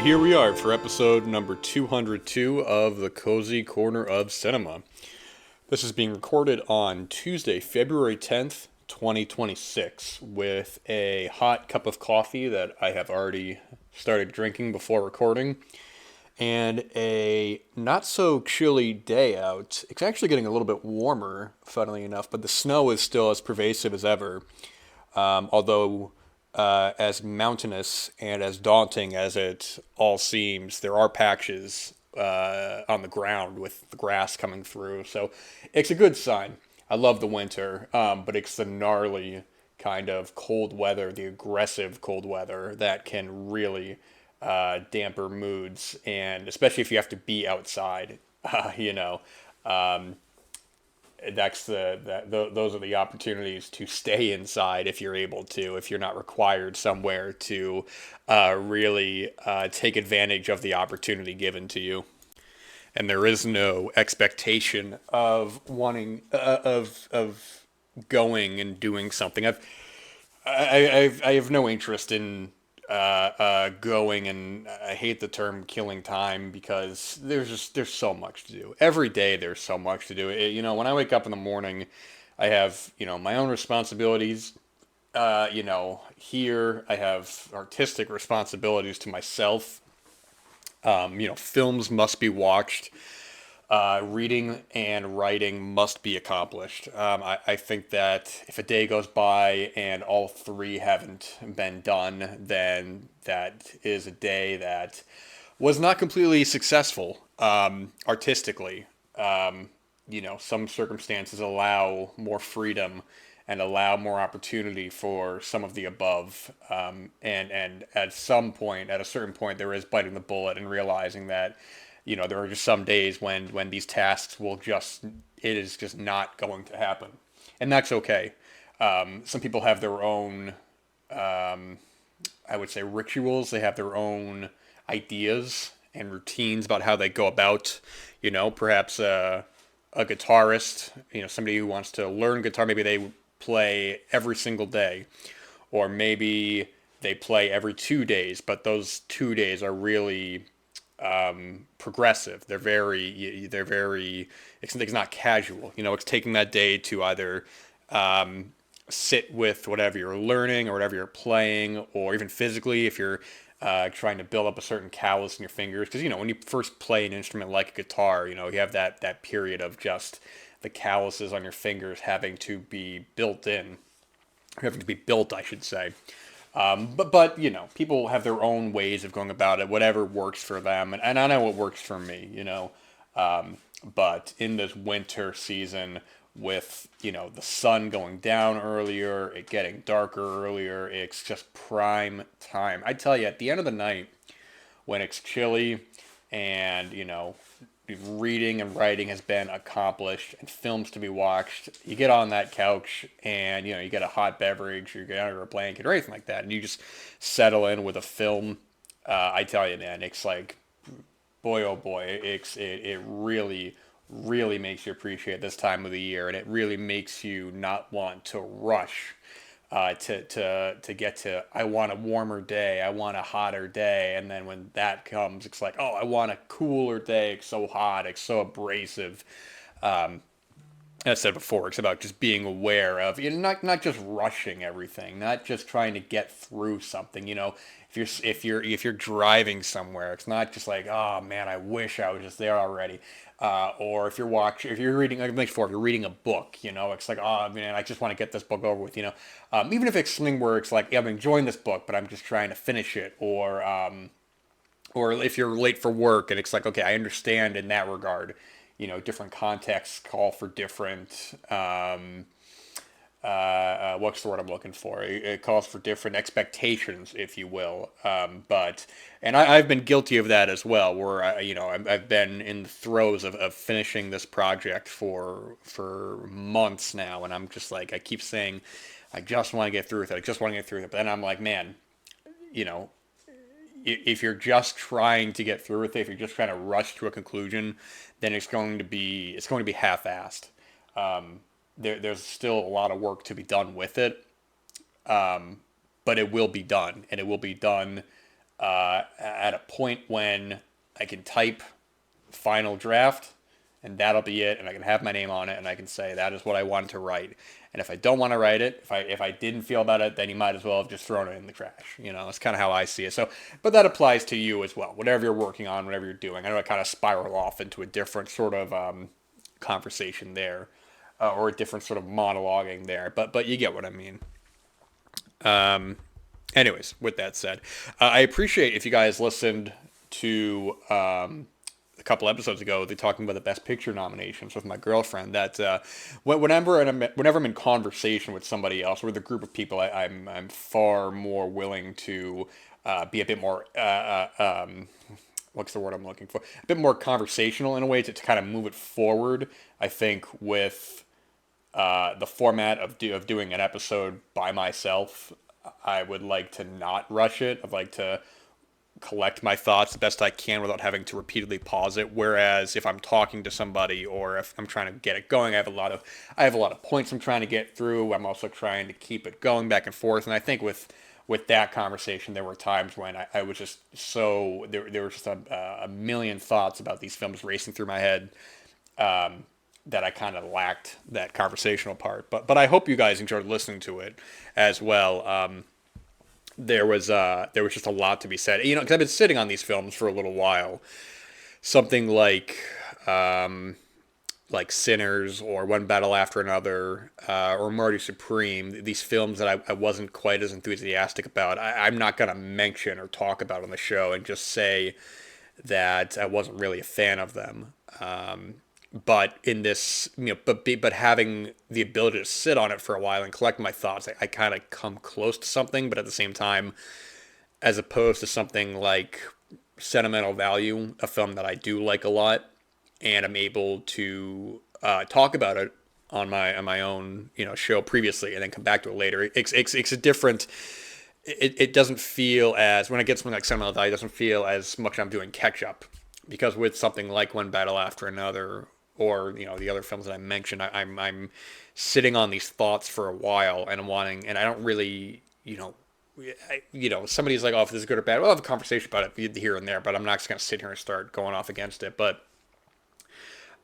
here we are for episode number 202 of the Cozy Corner of Cinema. This is being recorded on Tuesday, February 10th, 2026, with a hot cup of coffee that I have already started drinking before recording, and a not so chilly day out. It's actually getting a little bit warmer, funnily enough, but the snow is still as pervasive as ever. Although, as mountainous and as daunting as it all seems, there are patches on the ground with the grass coming through. So it's a good sign. I love the winter, but it's the gnarly kind of cold weather, the aggressive cold weather that can really damper moods, and especially if you have to be outside, you know. Um, those are the opportunities to stay inside if you're able to, if you're not required somewhere to really take advantage of the opportunity given to you. And there is no expectation of wanting of going and doing something. I have no interest in going, and I hate the term killing time because there's so much to do. Every day there's so much to do. When I wake up in the morning, I have my own responsibilities. Here I have artistic responsibilities to myself. Films must be watched. Reading and writing must be accomplished. I think that if a day goes by and all three haven't been done, then that is a day that was not completely successful artistically. Some circumstances allow more freedom and allow more opportunity for some of the above. And at a certain point, there is biting the bullet and realizing that there are just some days when these tasks it is just not going to happen, and that's okay. Some people have their own, I would say, rituals. They have their own ideas and routines about how they go about, perhaps a guitarist, somebody who wants to learn guitar, maybe they play every single day, or maybe they play every 2 days, but those 2 days are really progressive. It's not casual. It's taking that day to either sit with whatever you're learning or whatever you're playing, or even physically if you're trying to build up a certain callus in your fingers. Because when you first play an instrument like a guitar, you have that period of just the calluses on your fingers having to be built, I should say. But people have their own ways of going about it, whatever works for them, and I know what works for me, But in this winter season, with the sun going down earlier, it getting darker earlier, it's just prime time. I tell you, at the end of the night, when it's chilly, and reading and writing has been accomplished and films to be watched, you get on that couch and you get a hot beverage, or you get under a blanket or anything like that, and you just settle in with a film. I tell you, man, it's like, boy oh boy, it really really makes you appreciate this time of the year, and it really makes you not want to rush to get to, I want a warmer day, I want a hotter day, and then when that comes, it's like, oh, I want a cooler day, it's so hot, it's so abrasive. As I said before, it's about just being aware of, not just rushing everything, not just trying to get through something. If you're driving somewhere, it's not just like, oh man, I wish I was just there already. Or if you're reading, like I mentioned before, if you're reading a book, it's like, oh man, I just want to get this book over with. Even if it's something where it's like, yeah, I'm enjoying this book, but I'm just trying to finish it, or if you're late for work and it's like, okay, I understand in that regard. Different contexts call for different, what's the word I'm looking for? It calls for different expectations, if you will. I've been guilty of that as well, where I've been in the throes of finishing this project for months now, and I'm just like, I keep saying, I just want to get through with it. I just want to get through with it. But then I'm like, man, you know, if you're just trying to get through with it, if you're just trying to rush to a conclusion, then it's going to be half-assed. There's still a lot of work to be done with it, but it will be done, and it will be done at a point when I can type final draft, and that'll be it, and I can have my name on it, and I can say that is what I want to write. And if I don't want to write it, if I didn't feel about it, then you might as well have just thrown it in the trash. That's kind of how I see it. So, but that applies to you as well. Whatever you're working on, whatever you're doing. I know I kind of spiral off into a different sort of conversation there, or a different sort of monologuing there. But you get what I mean. Anyways, with that said, I appreciate if you guys listened to a couple episodes ago, they're talking about the Best Picture nominations with my girlfriend. That whenever I'm in conversation with somebody else or with a group of people, I'm far more willing to be a bit more what's the word I'm looking for? A bit more conversational in a way to kind of move it forward. I think with the format of doing an episode by myself, I would like to not rush it. I'd like to collect my thoughts the best I can without having to repeatedly pause it. Whereas if I'm talking to somebody or if I'm trying to get it going, I have a lot of points I'm trying to get through. I'm also trying to keep it going back and forth. And I think with that conversation, there were times when I was just so there was just a million thoughts about these films racing through my head, that I kind of lacked that conversational part. But I hope you guys enjoyed listening to it as well. There was just a lot to be said. Because I've been sitting on these films for a little while. Something like Sinners or One Battle After Another, or Marty Supreme. These films that I wasn't quite as enthusiastic about. I'm not gonna mention or talk about on the show and just say that I wasn't really a fan of them. But in this, but having the ability to sit on it for a while and collect my thoughts, I kind of come close to something. But at the same time, as opposed to something like Sentimental Value, a film that I do like a lot, and I'm able to talk about it on my own show previously, and then come back to it later. It's a different. It doesn't feel as when I get something like Sentimental Value, it doesn't feel as much I'm doing catch up, because with something like One Battle After Another, or the other films that I mentioned, I'm sitting on these thoughts for a while, and I'm wanting, and I don't really, somebody's like, oh, if this is good or bad, we'll have a conversation about it here and there, but I'm not just gonna sit here and start going off against it. But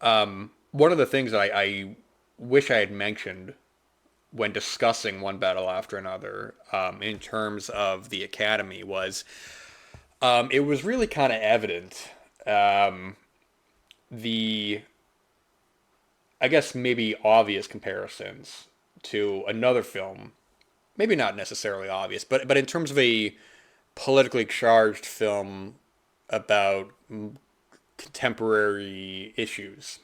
one of the things that I wish I had mentioned when discussing One Battle After Another, in terms of the Academy, was it was really kind of evident, the I guess maybe obvious comparisons to another film. Maybe not necessarily obvious, but in terms of a politically charged film about contemporary issues,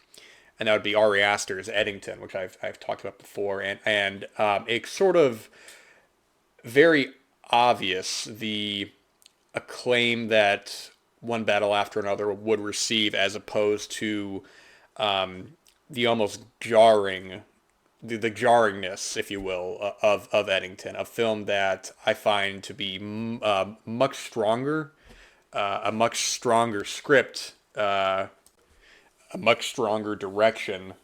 and that would be Ari Aster's Eddington, which I've talked about before, and it's sort of very obvious the acclaim that One Battle After Another would receive, as opposed to the almost jarring, the jarringness, if you will, of Eddington, a film that I find to be much stronger, a much stronger script, a much stronger direction,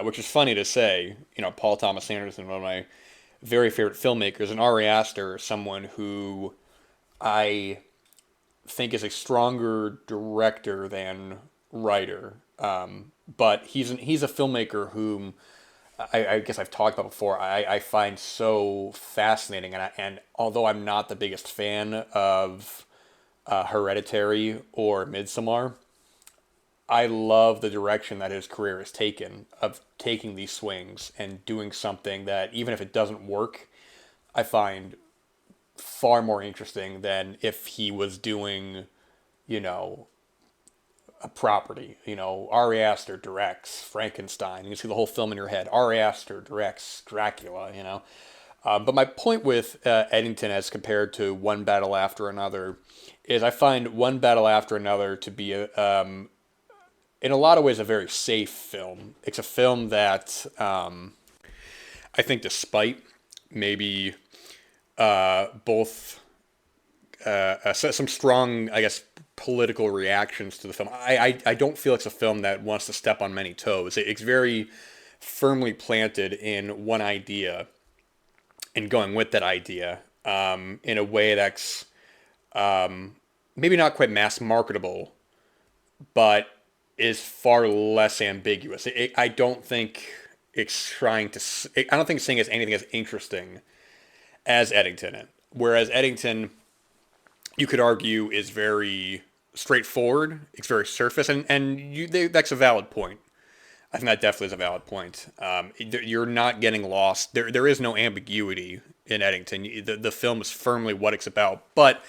which is funny to say. Paul Thomas Anderson, one of my very favorite filmmakers, and Ari Aster, someone who I think is a stronger director than writer. But he's a filmmaker whom I guess I've talked about before. I find so fascinating, and although I'm not the biggest fan of Hereditary or Midsommar, I love the direction that his career has taken, of taking these swings and doing something that, even if it doesn't work, I find far more interesting than if he was doing, you know, a property. Ari Aster directs Frankenstein. You can see the whole film in your head. Ari Aster directs Dracula. But my point with Eddington, as compared to One Battle After Another, is I find One Battle After Another to be in a lot of ways, a very safe film. It's a film that, I think, despite maybe both some strong, I guess, political reactions to the film, I don't feel it's a film that wants to step on many toes. It's very firmly planted in one idea and going with that idea, in a way that's maybe not quite mass marketable, but is far less ambiguous. I don't think it's trying to. I don't think it's saying it's anything as interesting as Eddington. Whereas Eddington, you could argue, is very straightforward. It's very surface, and that's a valid point. I think that definitely is a valid point. You're not getting lost. There is no ambiguity in Eddington. The film is firmly what it's about. But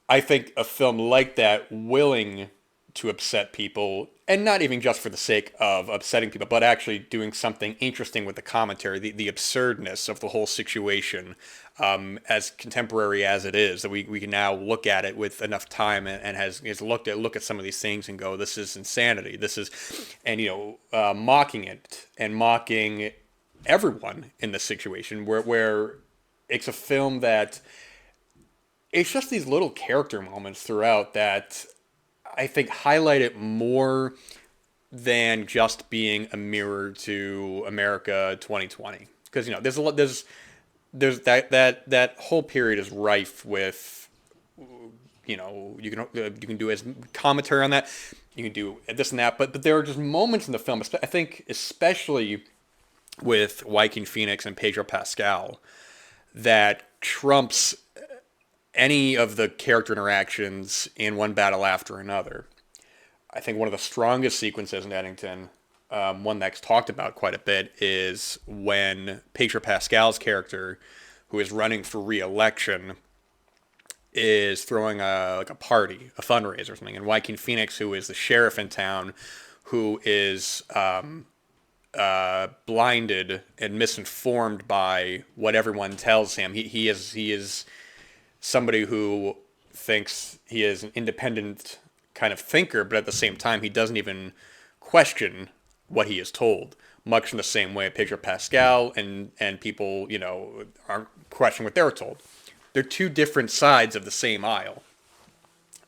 I think a film like that, willing to upset people, and not even just for the sake of upsetting people, but actually doing something interesting with the commentary, the absurdness of the whole situation, as contemporary as it is, that we can now look at it with enough time and has look at some of these things and go, this is insanity. This is, and mocking it and mocking everyone in the situation where it's a film that it's just these little character moments throughout that I think highlight it more than just being a mirror to America 2020. Because there's a lot there's that whole period is rife with you can do as commentary on that, you can do this and that, but there are just moments in the film. I think especially with Joaquin Phoenix and Pedro Pascal that trumps any of the character interactions in one battle after another. I think one of the strongest sequences in Eddington, one that's talked about quite a bit, is when Pedro Pascal's character, who is running for re-election, is throwing a party, a fundraiser or something, and Joaquin Phoenix, who is the sheriff in town, who is blinded and misinformed by what everyone tells him. He is somebody who thinks he is an independent kind of thinker, but at the same time, he doesn't even question what he is told. Much in the same way Pedro Pascal and people, aren't questioning what they're told. They're two different sides of the same aisle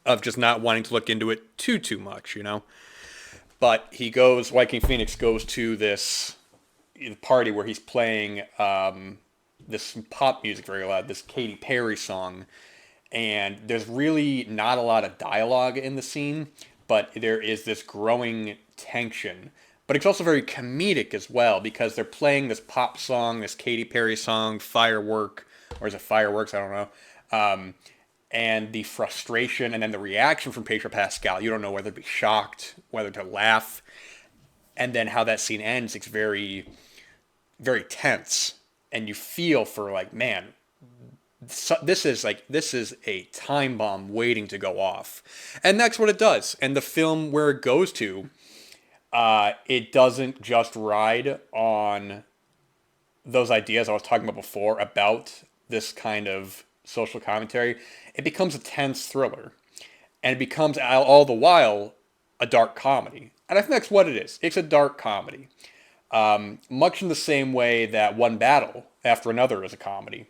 of just not wanting to look into it too much. But Joaquin Phoenix goes to this party where he's playing this pop music very loud, this Katy Perry song, and there's really not a lot of dialogue in the scene, but there is this growing tension. But it's also very comedic as well because they're playing this pop song, this Katy Perry song, Firework, or is it Fireworks? I don't know. And the frustration and then the reaction from Pedro Pascal, you don't know whether to be shocked, whether to laugh, and then how that scene ends. It's very, very tense, and you feel for like, man, this is a time bomb waiting to go off, and that's what it does. And the film, where it goes to, it doesn't just ride on those ideas I was talking about before about this kind of social commentary. It becomes a tense thriller, and it becomes all the while a dark comedy. And I think that's what it is. It's a dark comedy, much in the same way that One Battle After Another is a comedy.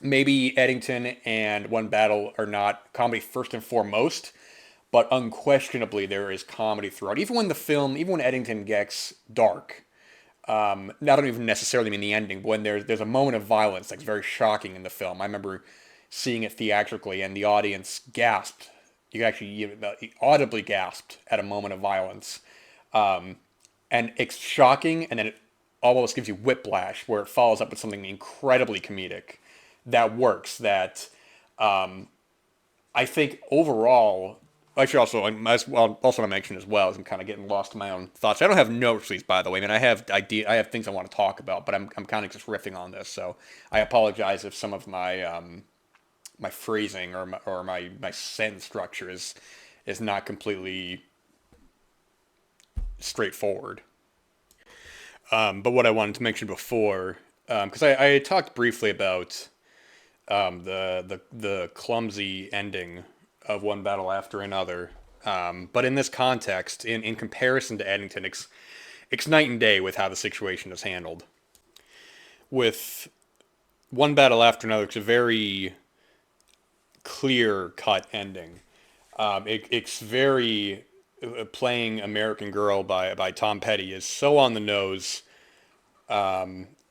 Maybe Eddington and One Battle are not comedy first and foremost, but unquestionably there is comedy throughout. Even when Eddington gets dark, not even necessarily mean the ending, but when there's a moment of violence that's very shocking in the film. I remember seeing it theatrically, and the audience gasped. You audibly gasped at a moment of violence, and it's shocking, and then it almost gives you whiplash, where it follows up with something incredibly comedic that works. That I think overall, I should also want to mention as well, as I'm kind of getting lost in my own thoughts. I don't have notes for these, by the way. I mean, I have things I want to talk about, but I'm kind of just riffing on this. So I apologize if some of my my phrasing or my sentence structure is not completely straightforward. But what I wanted to mention before, because I talked briefly about the clumsy ending of One Battle After Another. But in this context, in comparison to Eddington, it's night and day with how the situation is handled. With One Battle After Another, it's a very clear cut ending. It's very playing American Girl by Tom Petty is so on the nose.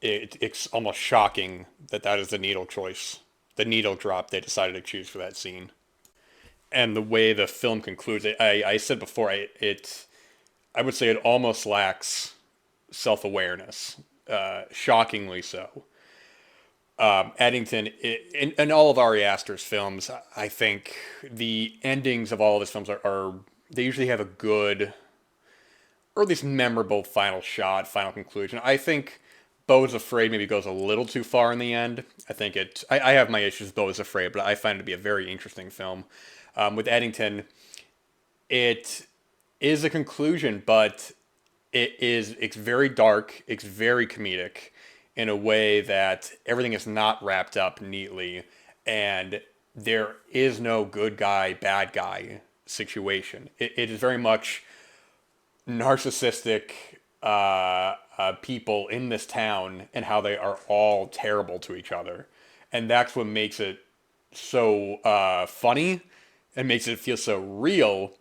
It's almost shocking that is the needle choice, the needle drop they decided to choose for that scene. and the way the film concludes, I said before, I would say it almost lacks self awareness, shockingly so. Eddington, in all of Ari Aster's films, I think the endings of all of his films are they usually have a good, or at least memorable final shot, final conclusion. I think Beau is Afraid maybe goes a little too far in the end. I have my issues with Beau is Afraid, but I find it to be a very interesting film. With Eddington, it is a conclusion, but it's very dark, it's very comedic in a way that everything is not wrapped up neatly, and there is no good guy, bad guy situation. It is very much narcissistic people in this town and how they are all terrible to each other. And that's what makes it so funny and makes it feel so real.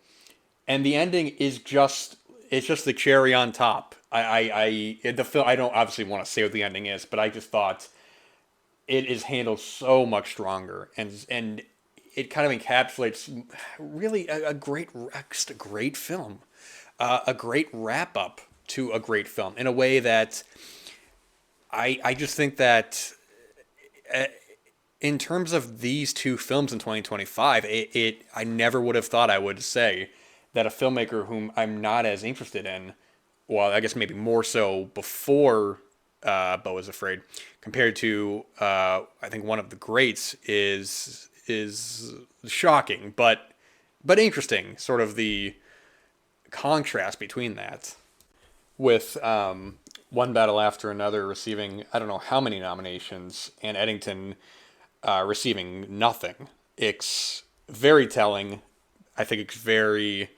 And the ending is just it's just the cherry on top. The film, I don't obviously want to say what the ending is, but I just thought it is handled so much stronger, and it kind of encapsulates really just a great film, a great wrap up to a great film in a way that I just think that in terms of these two films in 2025, I never would have thought I would say that a filmmaker whom I'm not as interested in, well, I guess maybe more so before Beau is Afraid, compared to I think one of the greats is shocking, but interesting. Sort of the contrast between that, with One Battle After Another receiving I don't know how many nominations, and Eddington receiving nothing. It's very telling. I think it's very,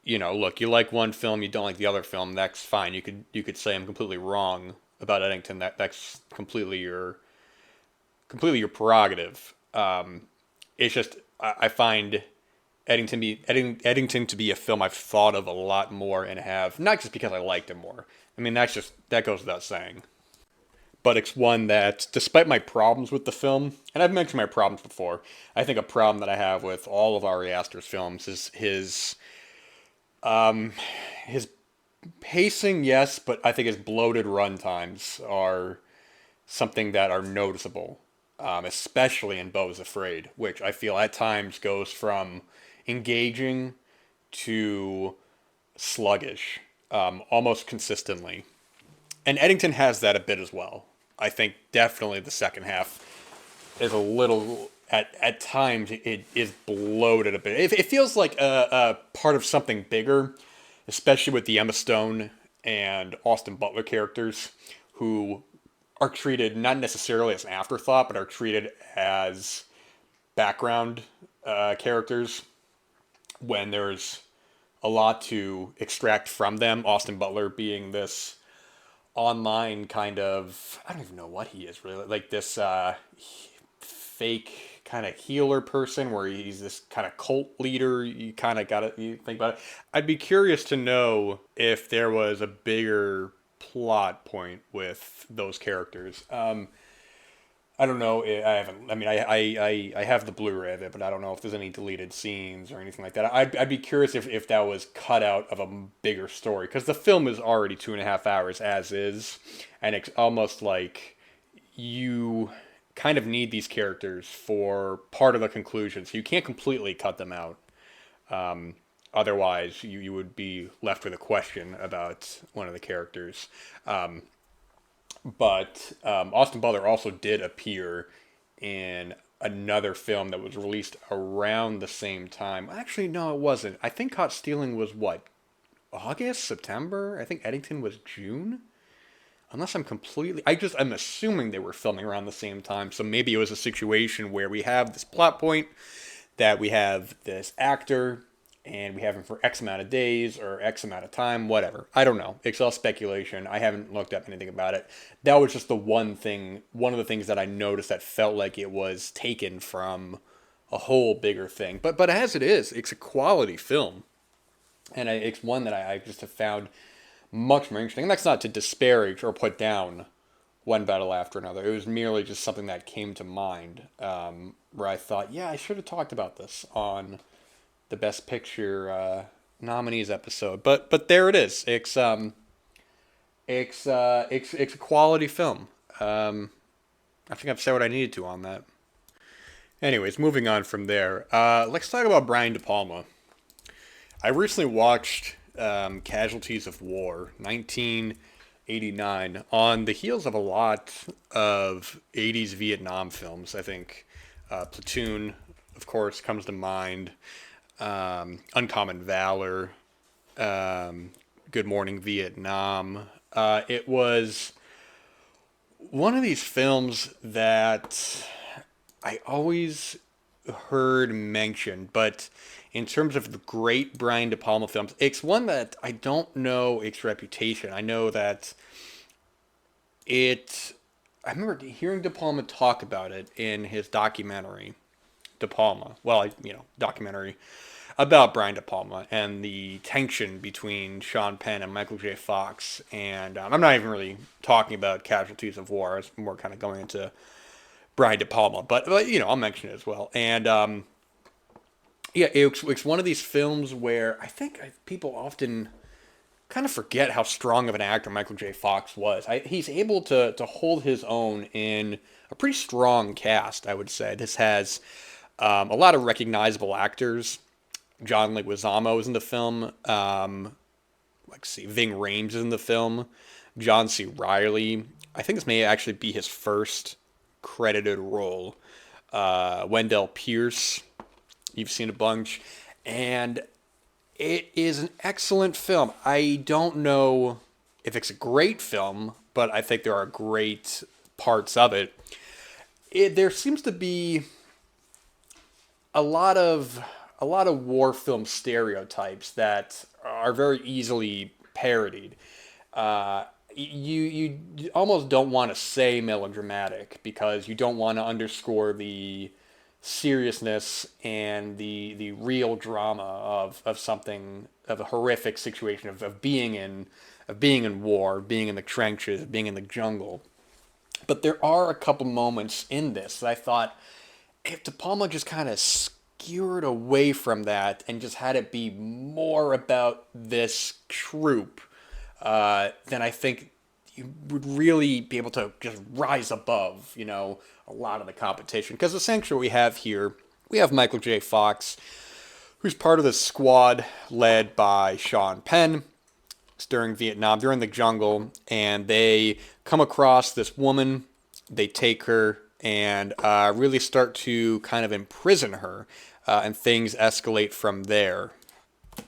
look, you like one film, you don't like the other film. That's fine. You could say I'm completely wrong about Eddington. That's completely your prerogative. It's just I find Eddington to be a film I've thought of a lot more and have not just because I liked him more. I mean that goes without saying. But it's one that, despite my problems with the film, and I've mentioned my problems before, I think a problem that I have with all of Ari Aster's films is his pacing, yes, but I think his bloated run times are something that are noticeable, especially in Beau is Afraid, which I feel at times goes from engaging to sluggish, almost consistently. And Eddington has that a bit as well. I think definitely the second half is a little at times it is bloated a bit. It feels like a part of something bigger, especially with the Emma Stone and Austin Butler characters, who are treated not necessarily as an afterthought, but are treated as background characters when there's a lot to extract from them. Austin Butler being this online kind of, I don't even know what he is really, like this fake kind of healer person where he's this kind of cult leader. You kind of got to you think about it. I'd be curious to know if there was a bigger plot point with those characters. I don't know. I haven't. I mean, I have the Blu-ray of it, but I don't know if there's any deleted scenes or anything like that. I'd be curious if that was cut out of a bigger story, because the film is already 2.5 hours as is, and it's almost like you kind of need these characters for part of the conclusion, so you can't completely cut them out. Otherwise, you would be left with a question about one of the characters. But Austin Butler also did appear in another film that was released around the same time. Actually, no, it wasn't. I think Caught Stealing was what? August, September? I think Eddington was June. Unless I'm assuming they were filming around the same time. So maybe it was a situation where we have this plot point that we have this actor and we have him for X amount of days or X amount of time, whatever. I don't know. It's all speculation. I haven't looked up anything about it. That was just the one of the things that I noticed that felt like it was taken from a whole bigger thing. But as it is, it's a quality film. And it's one that I just have found much more interesting. And that's not to disparage or put down one battle after another. It was merely just something that came to mind, where I thought, yeah, I should have talked about this on the Best Picture nominees episode. But there it is. It's a quality film. I think I've said what I needed to on that. Anyways, moving on from there, let's talk about Brian De Palma. I recently watched Casualties of War, 1989, on the heels of a lot of 80s Vietnam films. I think Platoon, of course, comes to mind. Uncommon Valor, Good Morning Vietnam. It was one of these films that I always heard mentioned, but in terms of the great Brian De Palma films, it's one that I don't know its reputation. I know that it. I remember hearing De Palma talk about it in his documentary, De Palma. Well, documentary about Brian De Palma and the tension between Sean Penn and Michael J. Fox. And I'm not even really talking about Casualties of War. It's more kind of going into Brian De Palma, but I'll mention it as well. And yeah, it's one of these films where I think people often kind of forget how strong of an actor Michael J. Fox was. He's able to hold his own in a pretty strong cast, I would say. This has a lot of recognizable actors. John Leguizamo is in the film. Let's see, Ving Rhames is in the film. John C. Reilly. I think this may actually be his first credited role. Wendell Pierce. You've seen a bunch. And it is an excellent film. I don't know if it's a great film, but I think there are great parts of it. There seems to be a lot of war film stereotypes that are very easily parodied. You almost don't want to say melodramatic because you don't want to underscore the seriousness and the real drama of something, of a horrific situation, of being in war, being in the trenches, being in the jungle. But there are a couple moments in this that I thought, if De Palma just kind of skewered away from that and just had it be more about this troop, then I think you would really be able to just rise above, a lot of the competition. Because essentially we have Michael J. Fox, who's part of this squad led by Sean Penn. It's during Vietnam, they're in the jungle, and they come across this woman. They take her and really start to kind of imprison her, and things escalate from there.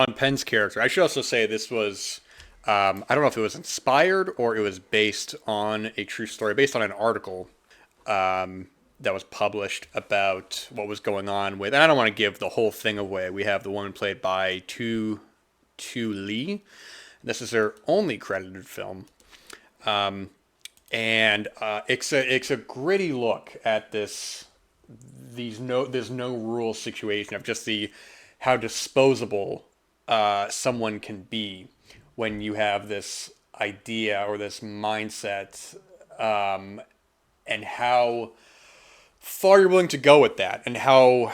On Penn's character, I should also say this was, I don't know if it was inspired or it was based on a true story, based on an article that was published about what was going on with, and I don't want to give the whole thing away. We have the woman played by Tu Lee. This is her only credited film. And it's a gritty look at this no rule situation of just how disposable someone can be when you have this idea or this mindset, and how far you're willing to go with that, and how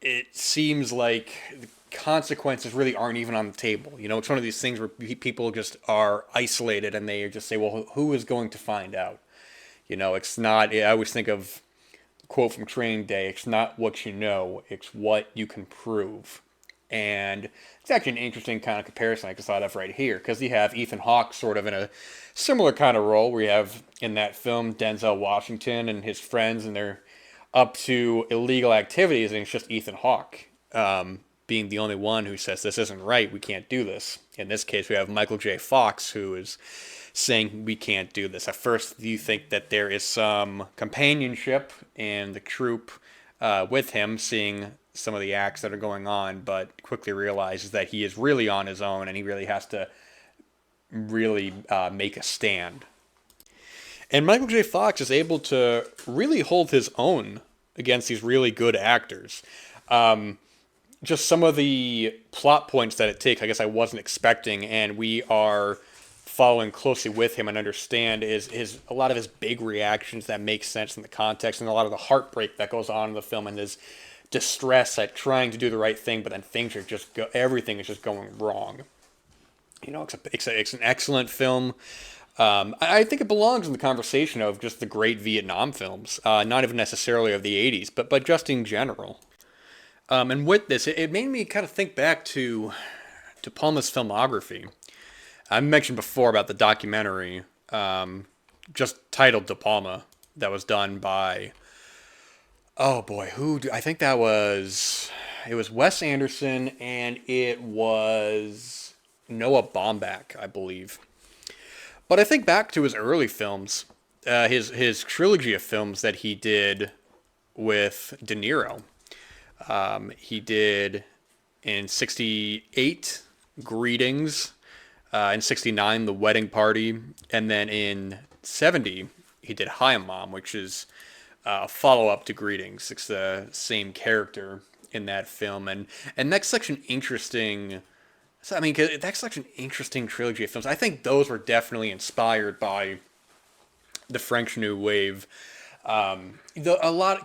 it seems like the consequences really aren't even on the table. It's one of these things where people just are isolated and they just say, well, who is going to find out? It's not, I always think of the quote from Training Day, it's not what you know, it's what you can prove. And it's actually an interesting kind of comparison I just thought of right here, because you have Ethan Hawke sort of in a similar kind of role where you have in that film Denzel Washington and his friends, and they're up to illegal activities, and it's just Ethan Hawke being the only one who says this isn't right, we can't do this. In this case, we have Michael J. Fox who is saying we can't do this. At first, you think that there is some companionship in the troop with him, seeing some of the acts that are going on, but quickly realizes that he is really on his own and he really has to really make a stand. And Michael J. Fox is able to really hold his own against these really good actors. Just some of the plot points that it takes, I guess I wasn't expecting, and we are following closely with him and understand his a lot of his big reactions that make sense in the context, and a lot of the heartbreak that goes on in the film, and his distress at trying to do the right thing, but then things are just everything is just going wrong. It's an excellent film. I think it belongs in the conversation of just the great Vietnam films, not even necessarily of the '80s, but just in general. And with this, it made me kind of think back to Palma's filmography. I mentioned before about the documentary, just titled De Palma, that was done by, oh boy, I think that was, it was Wes Anderson, and it was Noah Baumbach, I believe. But I think back to his early films, his trilogy of films that he did with De Niro. He did in '68 Greetings, in '69 The Wedding Party, and then in '70 he did Hi Mom, which is a follow up to Greetings. It's the same character in that film, and that's such an interesting. So, I mean, 'cause that's such an interesting trilogy of films. I think those were definitely inspired by the French New Wave. A lot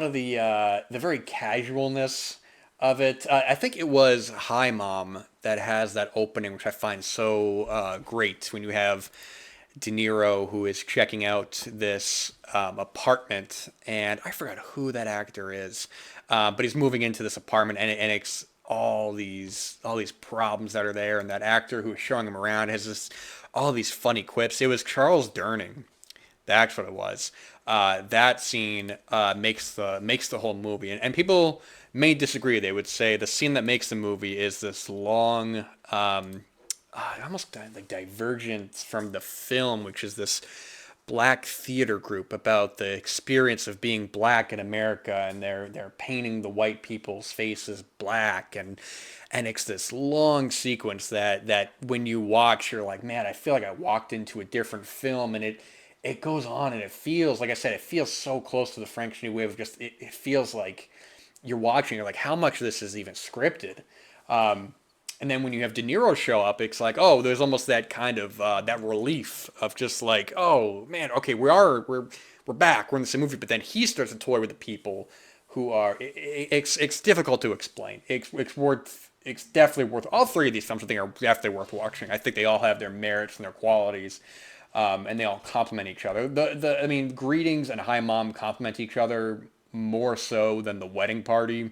of the very casualness of it. I think it was Hi Mom that has that opening, which I find so great when you have De Niro who is checking out this apartment, and I forgot who that actor is, but he's moving into this apartment, and it's all these problems that are there, and that actor who is showing him around has this all these funny quips. It was Charles Durning. That's what it was. That scene makes the whole movie, and people may disagree. They would say the scene that makes the movie is this long, almost like divergence from the film, which is this black theater group about the experience of being black in America, and they're painting the white people's faces black, and it's this long sequence that when you watch, you're like, man, I feel like I walked into a different film, and it goes on, and it feels, like I said, it feels so close to the French New Wave. Just it feels like you're watching. You're like, how much of this is even scripted? And then when you have De Niro show up, it's like, oh, there's almost that kind of that relief of just like, oh man, okay, we're back, we're in the same movie. But then he starts to toy with the people who are. It's difficult to explain. It's worth. It's definitely worth. All three of these films, I think, are definitely worth watching. I think they all have their merits and their qualities, and they all complement each other. I mean, Greetings and Hi Mom complement each other more so than The Wedding Party,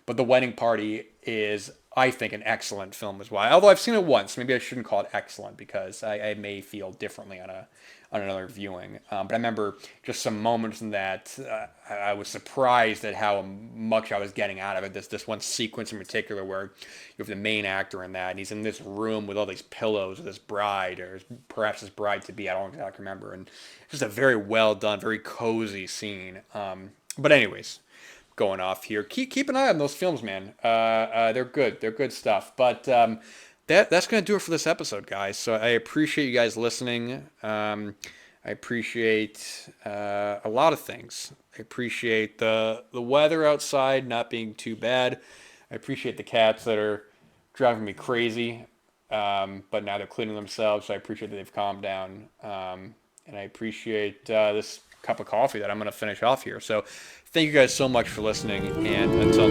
but The Wedding Party is, I think, an excellent film as well. Although I've seen it once, maybe I shouldn't call it excellent because I may feel differently on another viewing. But I remember just some moments in that I was surprised at how much I was getting out of it. This one sequence in particular where you have the main actor in that, and he's in this room with all these pillows with his bride, or perhaps his bride to be. I don't exactly remember. And it's just a very well done, very cozy scene. But anyways, going off here. Keep an eye on those films, man. They're good. They're good stuff. But that's gonna do it for this episode, guys. So I appreciate you guys listening. I appreciate a lot of things. I appreciate the weather outside not being too bad. I appreciate the cats that are driving me crazy, but now they're cleaning themselves. So I appreciate that they've calmed down, and I appreciate this cup of coffee that I'm going to finish off here. So thank you guys so much for listening, and until